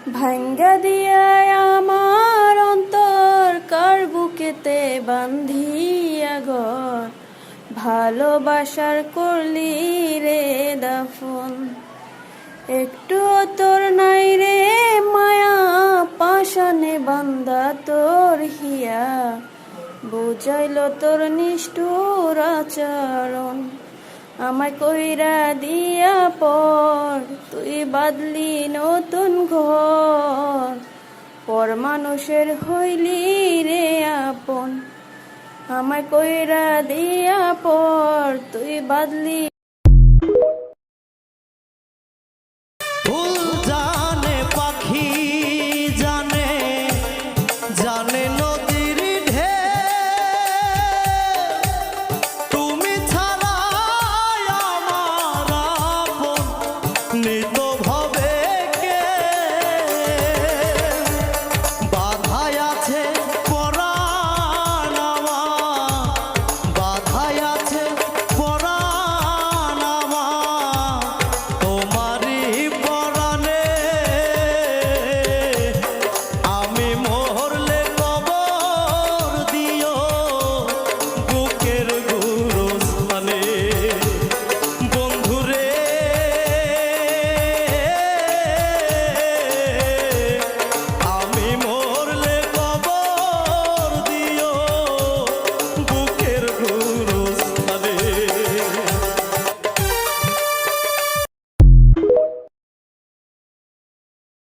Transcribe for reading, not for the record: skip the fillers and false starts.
ভাঙ্গা দিয়া আমার অন্তর কার বুকেতে বান্ধিয়া ঘর, ভালোবাসার করলি রে দাফন। একটু তোর নাই রে মায়া, পাশানে বান্দা তোর হিয়া, বুঝাইল তোর নিষ্ঠুর আচরণ। আমায় কইরা দিয়া পর তুই বাদলি নতুন ঘর, পর মানুষের হইলি রে আপন। আমায় কইরা দিয়া পর তুই বাদলি